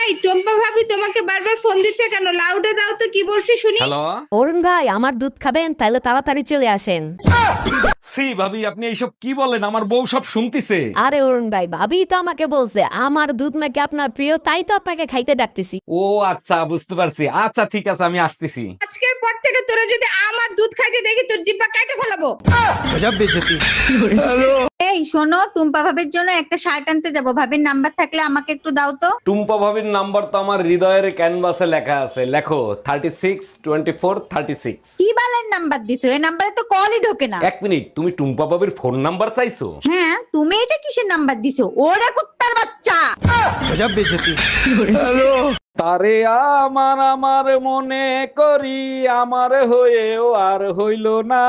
এই টম্পা ভাবি তোমাকে বারবার ফোন দিচ্ছে কেন? লাউডে দাও তো, কি বলছে শুনি। হ্যালো। অরুণ ভাই, আমার দুধ খাবেন? তাহলে তাড়াতাড়ি চলে আসেন। সি ভাবি, আপনি এইসব কি বলেন? আমার বউ সব শুনতিছে। আরে অরুণ ভাই, ভাবি তো আমাকে বলছে আমার দুধ নাকি আপনার প্রিয়, তাই তো আপনাকে খাইতে ডাকতেছি। ও আচ্ছা, বুঝতে পারছি। আচ্ছা ঠিক আছে, আমি আসতেছি। আজকের পর থেকে তোরা যদি আমার দুধ খাইতে দেখি তোর জিব্বা কাটে ফেলাবো। এই শোনো, টুম্পা ভাবির জন্য একটা শার্ট আনতে যাবো, ভাবির নাম্বার থাকলে আমাকে একটু দাও তো। টুম্পা ভাবির নাম্বার তো আমার হৃদয়ের ক্যানভাসে লেখা আছে, লেখো 362436। কি বালের নাম্বার দিছো? এই নাম্বারে তো কলই ঢোকে না। এক মিনিট, তুমি টুম্পা ভাবির ফোন নাম্বার চাইছো? হ্যাঁ, তুমি এটা কিসের নাম্বার দিছো? ওরে কুত্তার বাচ্চা। তারে আমার আমার মনে করি, আমার হয়েও আর হইল না।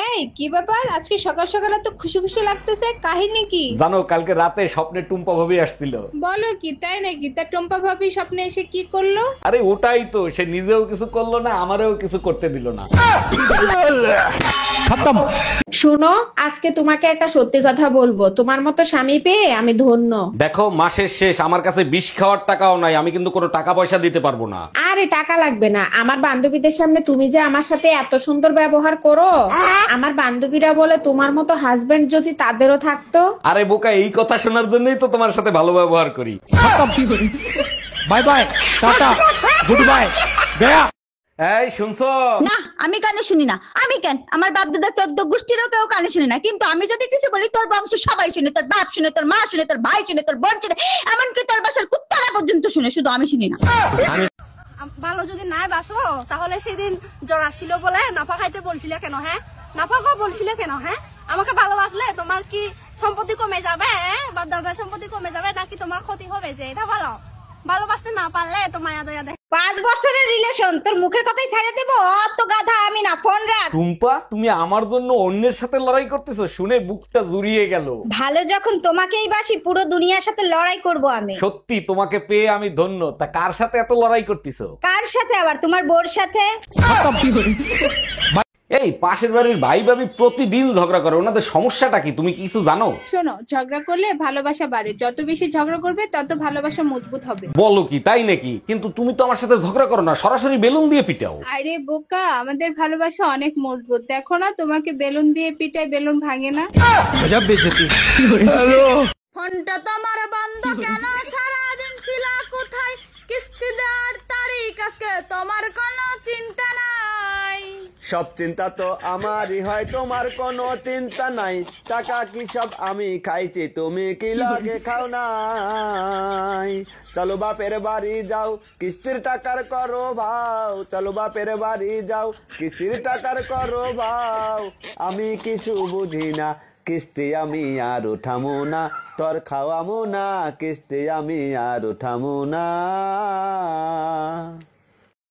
এই কি ব্যাপার, আজকে সকাল সকাল তো খুশি খুশি লাগতেছে, কাহিনী কি? জানো, কালকে রাতে স্বপ্নে টুম্পা ভাবি আসছিল। বলো কি, তাই নাকি? তা টম্পা ভাবি স্বপ্নে এসে কি করলো? আরে ওটাই তো, সে নিজেও কিছু করলো না, আমারও কিছু করতে দিল না। শোনো, আজকে তোমাকে একটা সত্যি কথা বলবো, তোমার মতো স্বামী পেয়ে আমি ধন্য। দেখো, মাসের শেষ, আমার কাছে বিষ খাওয়ার টাকাও নাই, আমি কিন্তু কোনো টাকা পয়সা দিতে পারবো না। আরে টাকা লাগবে না, আমার বান্ধবীদের সামনে তুমি যে আমার সাথে এত সুন্দর ব্যবহার করো, আমার বান্ধবীরা বলে তোমার মতো হাজবেন্ড যদি তাদেরও থাকতো। আরে বোকা, এই কথা শোনার জন্যই তো তোমার সাথে ভালো ব্যবহার করি। Bye bye, tata, good bye, Gaya. এই শুনছো? না, আমি কানে শুনি না। আমি কেন, আমার বাপ দাদা 14 গোষ্ঠীরও কেউ কানে শুনে না, কিন্তু আমি যদি কিছু বলি তোর বংশ সবাই শুনে, তোর বাপ শুনে, তোর মা শুনে, তোর ভাই শুনে, তোর বোন শুনে, এমনকি তোর বাসার কুত্তারা পর্যন্ত শুনে, শুধু আমি শুনি না। ভালো যদি নাই বাসো, তাহলে সেদিন জ্বর আসছিল বলে নাফা খাইতে বলছিলে কেন? হ্যাঁ, নাফা খাওয়া বলছিলে কেন? হ্যাঁ, আমাকে ভালোবাসলে তোমার কি সম্পত্তি কমে যাবে? বা দাদার সম্পত্তি কমে যাবে, নাকি তোমার ক্ষতি হবে? যে এটা ভালো, ভালোবাসতে না পারলে তো মায়া দয়া দেখে। 5 বছরের রিলেশন, তোর মুখের কথাই ছেড়ে দেবো? অত গাধা আমি না, ফোন রাখ। টুম্পা, তুমি আমার জন্য অন্যের সাথে লড়াই করতেছো, শুনে বুকটা জুড়িয়ে গেল। ভালো যখন তোমাকেই বাসি, পুরো দুনিয়ার সাথে লড়াই করব আমি। সত্যি তোমাকে পেয়ে আমি ধন্য। তা কার সাথে এত লড়াই করতেছো? কার সাথে আবার? তোমার বোর সাথে। এই পাশের বাড়ির ভাই ভাবি প্রতিদিন ঝগড়া করে, ওনাদের সমস্যাটা কি তুমি কি কিছু জানো? শোনো, ঝগড়া করলে ভালোবাসা বাড়ে, যত বেশি ঝগড়া করবে তত ভালোবাসা মজবুত হবে। বলো কি, তাই নাকি? কিন্তু তুমি তো আমার সাথে ঝগড়া করো না, সরাসরি বেলুন দিয়ে পিটাও। আরে বোকা, আমাদের ভালোবাসা অনেক মজবুত, দেখো না তোমাকে বেলুন দিয়ে পিটাই, বেলুন ভাঙে না। গজব বেইজ্জতি। ফোনটা তোমার বন্ধ কেন? সারাদিন ছিল কোথায়? কিস্তি দেওয়ার তারিখ আজকে, তোমার কোনো চিন্তা নাই। সব চিন্তা তো আমারই হয়, তোমার কোনো চিন্তা নাই। টাকা কি সব আমি খাইছি, তুমি কি লাগে খাও নাই? চলো বাপের বাড়ি যাও, কিস্তির টাকার করো ভাও। চলো বাপের বাড়ি যাও, কিস্তির টাকার করো ভাও। আমি কিছু বুঝি না, কিস্তি আমি আর উঠামো না, তোর খাওয়ামো না, কিস্তি আমি আর উঠামো না।